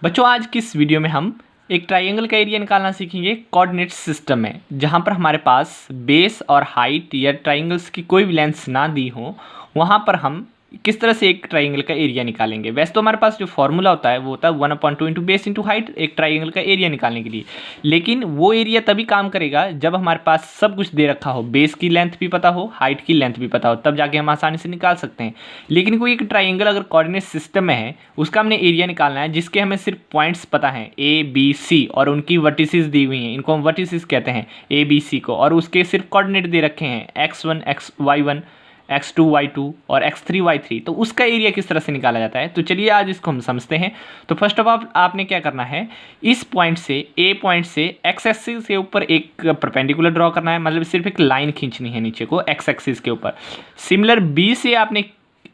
बच्चों आज की इस वीडियो में हम एक ट्राइंगल का एरिया निकालना सीखेंगे कोऑर्डिनेट सिस्टम में, जहां पर हमारे पास बेस और हाइट या ट्राइंगल्स की कोई भी लेंथ ना दी हो, वहां पर हम किस तरह से एक ट्राइंगल का एरिया निकालेंगे। वैसे तो हमारे पास जो फॉर्मूला होता है वो होता है 1/2 इंटू बेस इंटू हाइट एक ट्राइंगल का एरिया निकालने के लिए, लेकिन वो एरिया तभी काम करेगा जब हमारे पास सब कुछ दे रखा हो, बेस की लेंथ भी पता हो, हाइट की लेंथ भी पता हो, तब जाके हम आसानी से निकाल सकते हैं। लेकिन कोई एक ट्राइंगल अगर कोऑर्डिनेट सिस्टम में है, उसका हमने एरिया निकालना है जिसके हमें सिर्फ पॉइंट्स पता हैं ए बी सी और उनकी वर्टिसेस दी हुई हैं, इनको हम वर्टिसेस कहते हैं ए बी सी को, और उसके सिर्फ कोऑर्डिनेट दे रखे हैं x1 y1 x2 y2 और x3 y3। तो उसका एरिया किस तरह से निकाला जाता है, तो चलिए आज इसको हम समझते हैं। तो फर्स्ट ऑफ ऑल आपने क्या करना है, इस पॉइंट से ए पॉइंट से एक्स एक्सिस के ऊपर एक परपेंडिकुलर ड्रॉ करना है, मतलब सिर्फ एक लाइन खींचनी है नीचे को एक्स एक्सिस के ऊपर। सिमिलर बी से आपने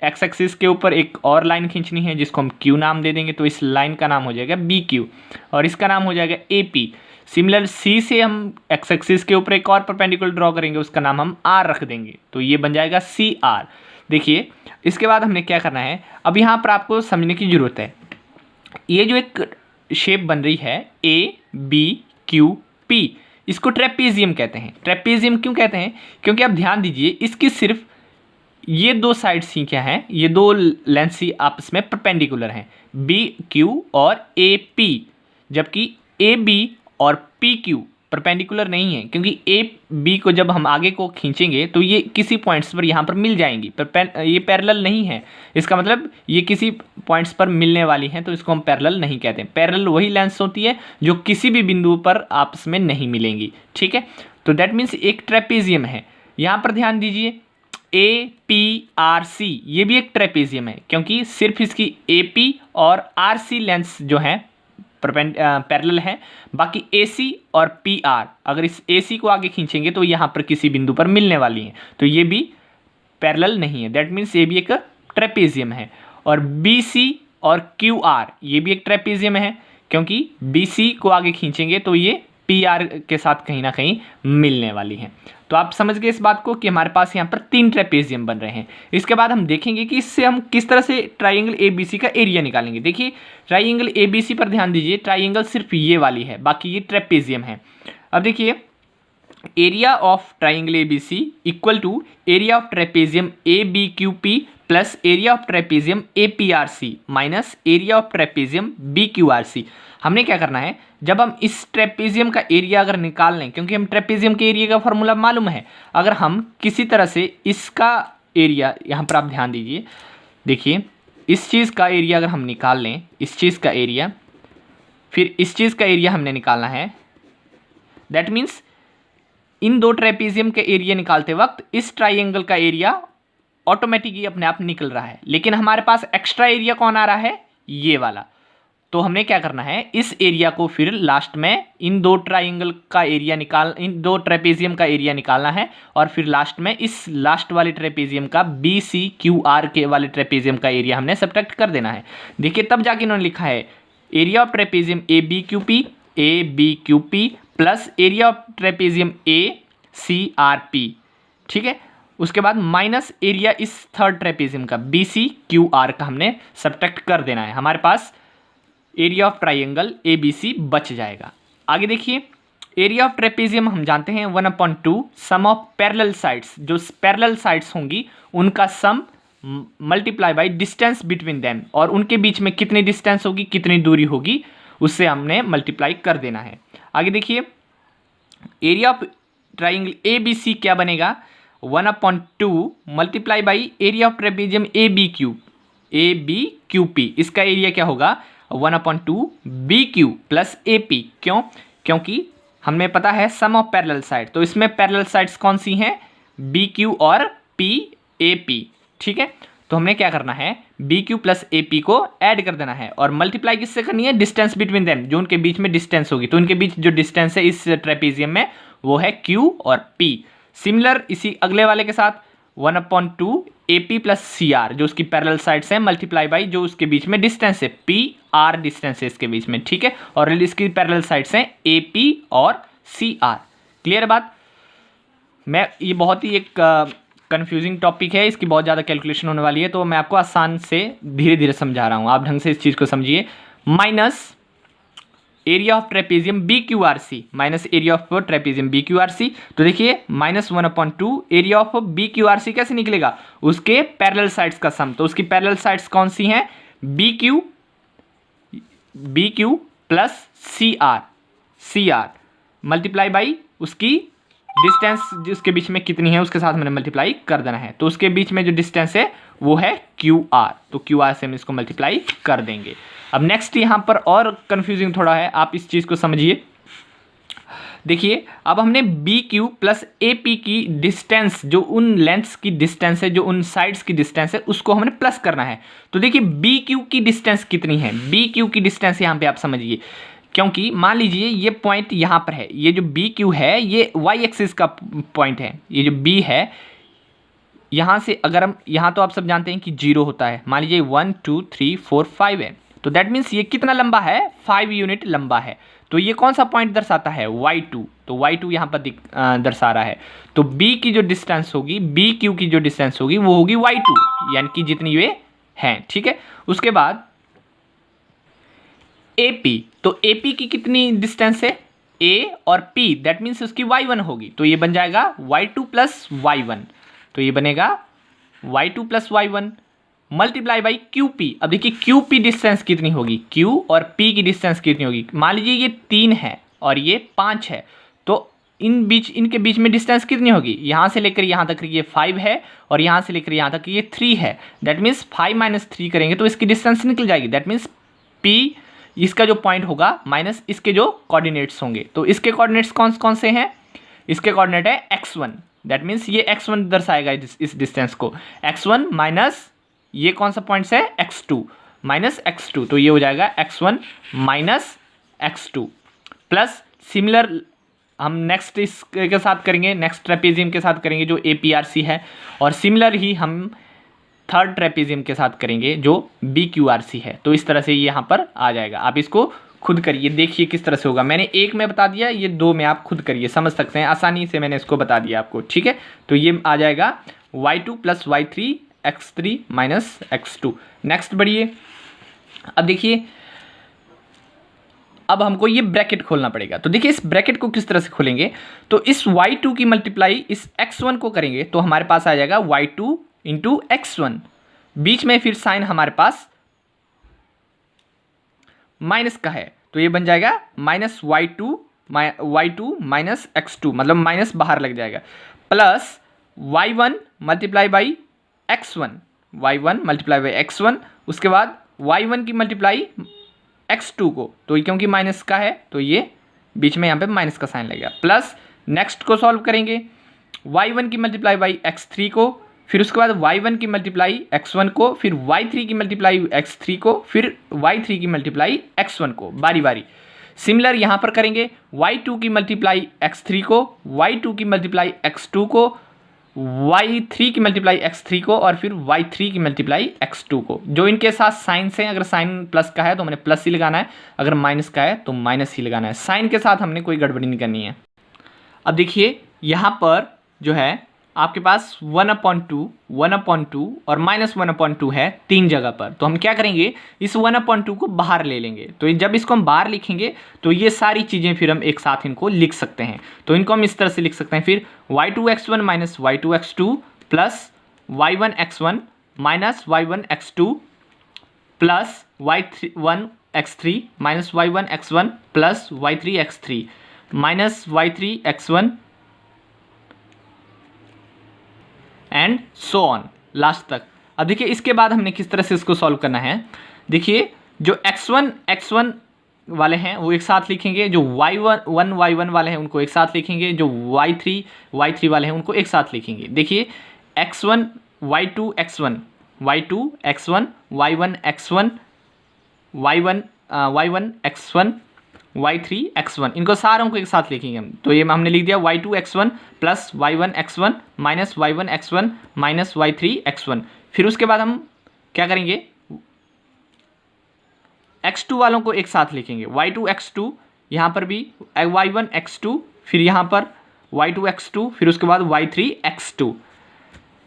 एक्स एक्सिस के ऊपर एक और लाइन खींचनी है जिसको हम क्यू नाम दे देंगे, तो इस लाइन का नाम हो जाएगा बी क्यू और इसका नाम हो जाएगा ए पी। सिमिलर सी से हम एक्स एक्सिस के ऊपर एक और परपेंडिकुलर ड्रॉ करेंगे, उसका नाम हम आर रख देंगे, तो ये बन जाएगा सी आर। देखिए इसके बाद हमने क्या करना है, अब यहाँ पर आपको समझने की ज़रूरत है। ये जो एक शेप बन रही है ए बी क्यू पी, इसको ट्रेपेजियम कहते हैं। ट्रेपेजियम क्यों कहते हैं, क्योंकि आप ध्यान दीजिए इसकी सिर्फ ये दो साइड्स ही क्या हैं, ये दो लेंथ्स ही आपस में परपेंडिकुलर हैं, बी क्यू और ए पी, जबकि ए बी और पी क्यू परपेंडिकुलर नहीं है, क्योंकि ए बी को जब हम आगे को खींचेंगे तो ये किसी पॉइंट्स पर यहाँ पर मिल जाएंगी, ये पैरेलल नहीं है। इसका मतलब ये किसी पॉइंट्स पर मिलने वाली हैं, तो इसको हम पैरेलल नहीं कहते। पैरेलल वही लेंस होती है जो किसी भी बिंदु पर आपस में नहीं मिलेंगी, ठीक है। तो दैट मीन्स एक ट्रेपेजियम है। यहाँ पर ध्यान दीजिए ए पी आर सी, ये भी एक ट्रेपेजियम है, क्योंकि सिर्फ इसकी ए पी और आर सी लेंस जो हैं पैरेलल है, बाकी AC और PR अगर इस AC को आगे खींचेंगे तो यहाँ पर किसी बिंदु पर मिलने वाली हैं, तो ये भी पैरेलल नहीं है। दैट मीन्स ये भी एक ट्रेपेजियम है। और BC और QR ये भी एक ट्रेपेजियम है, क्योंकि BC को आगे खींचेंगे तो ये PR के साथ कहीं ना कहीं मिलने वाली हैं। तो आप समझ गए इस बात को कि हमारे पास यहाँ पर 3 ट्रेपेजियम बन रहे हैं। इसके बाद हम देखेंगे कि इससे हम किस तरह से ट्राइंगल ABC का एरिया निकालेंगे। देखिए ट्राइंगल ABC पर ध्यान दीजिए, ट्राइंगल सिर्फ ये वाली है, बाकी ये ट्रेपेजियम है। अब देखिए area of triangle ABC equal to area of trapezium ABQP plus area of trapezium APRC minus area of trapezium BQRC। हमने क्या करना है, जब हम इस ट्रेपेजियम का एरिया अगर निकाल लें, क्योंकि हम ट्रेपेजियम के एरिया का फॉर्मूला मालूम है, अगर हम किसी तरह से इसका एरिया, यहाँ पर आप ध्यान दीजिए, देखिए इस चीज़ का एरिया अगर हम निकाल लें, इस चीज़ का एरिया, फिर इस चीज़ का एरिया हमने निकालना है, दैट मीन्स इन दो ट्रेपेजियम के एरिया निकालते वक्त इस ट्राइंगल का एरिया ऑटोमेटिकली अपने आप निकल रहा है, लेकिन हमारे पास एक्स्ट्रा एरिया कौन आ रहा है, ये वाला। तो हमने क्या करना है, इस एरिया को फिर लास्ट में इन दो ट्राइंगल का एरिया इन दो ट्रेपेजियम का एरिया निकालना है, और फिर लास्ट में इस लास्ट वाले ट्रेपेजियम का BCQR के वाले ट्रेपेजियम का एरिया हमने सब्ट्रैक्ट कर देना है। देखिए तब जाके इन्होंने लिखा है area of trapezium ABQP plus area of trapezium ACRP, ठीक है। उसके बाद माइनस एरिया इस थर्ड ट्रेपेजियम का BCQR का हमने सब्ट्रैक्ट कर देना है, हमारे पास एरिया ऑफ ट्राइंगल ABC बच जाएगा। आगे देखिए एरिया ऑफ ट्रेपेजियम हम जानते हैं 1/2 सम ऑफ पैरेलल साइड्स, जो पैरेलल साइड्स होंगी उनका sum multiply by distance between them, और उनके बीच में कितनी डिस्टेंस होगी, कितनी दूरी होगी, उससे हमने मल्टीप्लाई कर देना है। आगे देखिए एरिया ऑफ ट्राइंगल ABC क्या बनेगा, 1/2 multiply by area of trapezium ABQP, इसका एरिया क्या होगा 1/2 BQ प्लस AP। क्यों, क्योंकि हमें पता है सम ऑफ पैरेलल साइड, तो इसमें पैरेलल साइड्स कौन सी हैं, BQ और PAP, ठीक है। तो हमने क्या करना है, BQ प्लस AP को ऐड कर देना है, और मल्टीप्लाई किससे करनी है, डिस्टेंस बिटवीन देम, जो उनके बीच में डिस्टेंस होगी, तो उनके बीच जो डिस्टेंस है इस ट्रेपेजियम में वो है Q और P। सिमिलर इसी अगले वाले के साथ 1/2 AP प्लस CR, जो उसकी पैरेलल साइड्स है, मल्टीप्लाई बाई जो उसके बीच में डिस्टेंस है PR डिस्टेंस है इसके बीच में, ठीक है, और इसकी पैरेलल साइड्स हैं AP और CR। क्लियर बात। ये बहुत ही एक कन्फ्यूजिंग टॉपिक है, इसकी बहुत ज़्यादा कैलकुलेशन होने वाली है, तो मैं आपको आसान से धीरे धीरे समझा रहा हूँ, आप ढंग से इस चीज़ को समझिए। Minus area of trapezium B Q R C, minus area of trapezium B Q R C. तो देखिए -1/2 area of B Q R C कैसे निकलेगा, उसके पैरेलल साइड्स का सम। तो उसकी पैरेलल साइड्स कौन सी हैं, B Q plus C R multiply by उसकी डिस्टेंस जिसके बीच में कितनी है उसके साथ मैंने मल्टीप्लाई कर देना है। तो उसके बीच में जो डिस्टेंस है वो है क्यू आर, तो क्यू आर से हम इसको मल्टीप्लाई कर देंगे। अब नेक्स्ट यहाँ पर और कंफ्यूजिंग थोड़ा है, आप इस चीज़ को समझिए। देखिए अब हमने B Q plus A P की डिस्टेंस, जो उन लेंथ्स की डिस्टेंस है, जो उन साइड्स की डिस्टेंस है, उसको हमने प्लस करना है। तो देखिए बी क्यू की डिस्टेंस कितनी है, बी क्यू की डिस्टेंस यहाँ पे आप समझिए, क्योंकि मान लीजिए ये पॉइंट यहाँ पर है, ये जो बी क्यू है ये वाई एक्सिस का पॉइंट है, ये जो बी है यहाँ से अगर हम यहाँ, तो आप सब जानते हैं कि 0 होता है, मान लीजिए 1 2 3 4 5 है, तो दैट मीन्स ये कितना लंबा है, 5 यूनिट लंबा है। तो ये कौन सा पॉइंट दर्शाता है, y2, तो y2 यहाँ पर दर्शा रहा है। तो b की जो डिस्टेंस होगी, बी क्यू की जो डिस्टेंस होगी वो होगी y2, यानी कि जितनी ये हैं, ठीक है। उसके बाद AP, तो AP की कितनी डिस्टेंस है, A और P, दैट मीन्स उसकी y1 होगी, तो ये बन जाएगा y2 प्लस y1, तो ये बनेगा y2 plus y1 multiply by QP। अब देखिए QP डिस्टेंस कितनी होगी, Q और P की डिस्टेंस कितनी होगी, मान लीजिए ये 3 है और ये 5 है, तो इनके बीच में डिस्टेंस कितनी होगी, यहाँ से लेकर यहाँ तक ये 5 है और यहाँ से लेकर यहाँ तक ये 3 है, दैट मीन्स 5 - 3 करेंगे तो इसकी डिस्टेंस निकल जाएगी। दैट मीन्स P इसका जो पॉइंट होगा माइनस इसके जो कोऑर्डिनेट्स होंगे, तो इसके कोऑर्डिनेट्स कौन कौन से हैं, इसके कोऑर्डिनेट है x1, दैट मीन्स ये x1 दर्शाएगा इस डिस्टेंस को, x1 माइनस ये कौन सा पॉइंट्स है, x2 माइनस x2, तो ये हो जाएगा x1 minus x2 plus similar हम नेक्स्ट इसके साथ करेंगे, नेक्स्ट ट्रेपेजियम के साथ करेंगे जो APRC है, और सिमिलर ही हम थर्ड ट्रेपेजियम के साथ करेंगे जो BQRC है। तो इस तरह से ये यहाँ पर आ जाएगा, आप इसको खुद करिए, देखिए किस तरह से होगा। मैंने एक में बता दिया, ये दो में आप खुद करिए, समझ सकते हैं, आसानी से मैंने इसको बता दिया आपको, ठीक है। तो ये आ जाएगा y2 plus y3 x3 minus x2। Next बढ़िए, अब देखिए अब हमको ये ब्रैकेट खोलना पड़ेगा। तो देखिए इस ब्रैकेट को किस तरह से खोलेंगे, तो इस y2 की मल्टीप्लाई इस x1 को करेंगे तो हमारे पास आ जाएगा y2 इंटू x1, बीच में फिर साइन हमारे पास माइनस का है, तो ये बन जाएगा माइनस y2 माइनस x2, मतलब माइनस बाहर लग जाएगा, plus y1 multiply by x1, y1 multiply by x1, उसके बाद y1 की मल्टीप्लाई x2 को, तो क्योंकि माइनस का है तो ये बीच में यहाँ पे माइनस का साइन लगेगा, प्लस नेक्स्ट को सॉल्व करेंगे y1 की मल्टीप्लाई बाई x3 को, फिर उसके बाद y1 की मल्टीप्लाई x1 को, फिर y3 की मल्टीप्लाई x3 को, फिर y3 की मल्टीप्लाई x1 को, बारी बारी। सिमिलर यहाँ पर करेंगे y2 की मल्टीप्लाई x3 को, y2 की मल्टीप्लाई x2 को, y3 की मल्टीप्लाई x3 को, और फिर y3 की मल्टीप्लाई x2 को। जो इनके साथ साइन से, अगर साइन प्लस का है तो हमने प्लस ही लगाना है, अगर माइनस का है तो माइनस ही लगाना है, साइन के साथ हमने कोई गड़बड़ी नहीं करनी है। अब देखिए यहाँ पर जो है आपके पास 1/2 और -1/2 है 3 जगह पर, तो हम क्या करेंगे इस 1/2 को बाहर ले लेंगे। तो जब इसको हम बाहर लिखेंगे तो ये सारी चीज़ें फिर हम एक साथ इनको लिख सकते हैं। तो इनको हम इस तरह से लिख सकते हैं, फिर y2x1 minus y2x2 plus y1x1 minus y1x2 plus y1x3 minus y1x1 plus y3x3 minus y3x1 and so on last तक। अब देखिए इसके बाद हमने किस तरह से इसको सॉल्व करना है। देखिए जो x1 वाले हैं वो एक साथ लिखेंगे, जो y1 वाले हैं उनको एक साथ लिखेंगे, जो y3 वाले हैं उनको एक साथ लिखेंगे। देखिए x1 y2 x1 y1 x1 y1 x1 y3 x1, इनको सारों को एक साथ लिखेंगे हम। तो ये हमने लिख दिया y2 x1 plus y1 x1 minus y1 x1 minus y3 x1। फिर उसके बाद हम क्या करेंगे, x2 वालों को एक साथ लिखेंगे, y2 x2, यहाँ पर भी y1 x2, फिर यहाँ पर y2 x2, फिर उसके बाद y3 x2।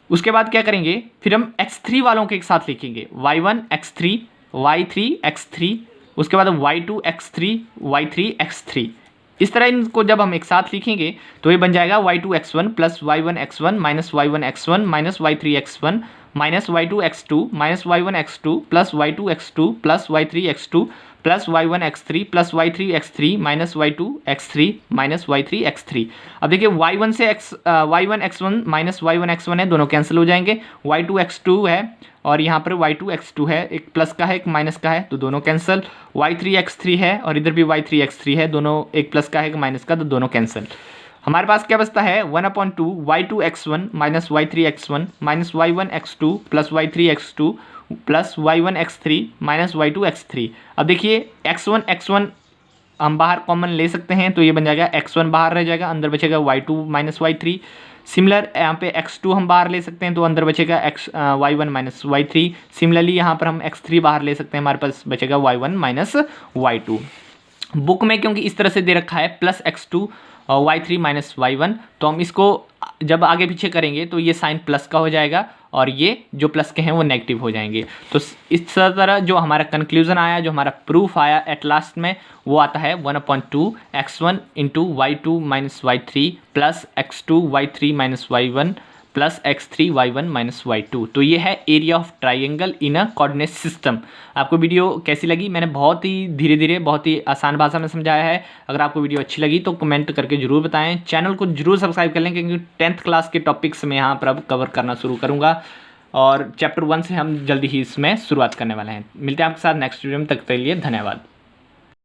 उसके बाद क्या करेंगे, फिर हम x3 वालों को एक साथ लिखेंगे, y1 x3 y3 x3 उसके बाद y2 x3 y3 x3। इस तरह इनको जब हम एक साथ लिखेंगे तो ये बन जाएगा y2 x1 plus y1 x1 minus y1 x1 minus y3 x1 minus y2 x2 minus y1 x2 plus y2 x2 plus y3 x2 plus y1 x3 plus y3 x3 minus y2 x3 minus y3 x3। अब देखिए y1 से y1 x1 minus y1 x1 है, दोनों cancel हो जाएंगे। y2 x2 है और यहाँ पर y2 x2 है, एक प्लस का है एक माइनस का है तो दोनों कैंसिल। y3 x3 है और इधर भी y3 x3 है, दोनों एक प्लस का है एक माइनस का तो दोनों कैंसिल। हमारे पास क्या बचता है 1/2 y2 x1 minus y3 x1 minus y1 x2 plus y3 x2 plus y1 x3 minus y2 x3। अब देखिए x1 हम बाहर कॉमन ले सकते हैं तो ये बन जाएगा x1 बाहर रह जाएगा, अंदर बचेगा y2 माइनस y3। सिमिलर यहाँ पे x2 हम बाहर ले सकते हैं तो अंदर बचेगा y1 माइनस y3। सिमिलरली यहाँ पर हम x3 बाहर ले सकते हैं, हमारे पास बचेगा y1 माइनस y2। बुक में क्योंकि इस तरह से दे रखा है प्लस x2 और y3 माइनस y1, तो हम इसको जब आगे पीछे करेंगे तो ये साइन प्लस का हो जाएगा और ये जो प्लस के हैं वो नेगेटिव हो जाएंगे। तो इस तरह जो हमारा कंक्लूजन आया, जो हमारा प्रूफ आया एट लास्ट में, वो आता है 1/2 x1 into y2 minus y3 plus x2 y3 minus y1 plus x3 y1 minus y2। तो ये है area of triangle in a coordinate system. आपको वीडियो कैसी लगी? मैंने बहुत ही धीरे धीरे बहुत ही आसान भाषा में समझाया है। अगर आपको वीडियो अच्छी लगी तो कमेंट करके जरूर बताएं। चैनल को जरूर सब्सक्राइब कर लें क्योंकि 10th क्लास के टॉपिक्स मैं यहाँ पर अब कवर करना शुरू करूँगा और चैप्टर 1 से हम जल्दी ही इसमें शुरुआत करने वाले हैं। मिलते हैं आपके साथ नेक्स्ट वीडियो में, तक के लिए धन्यवाद।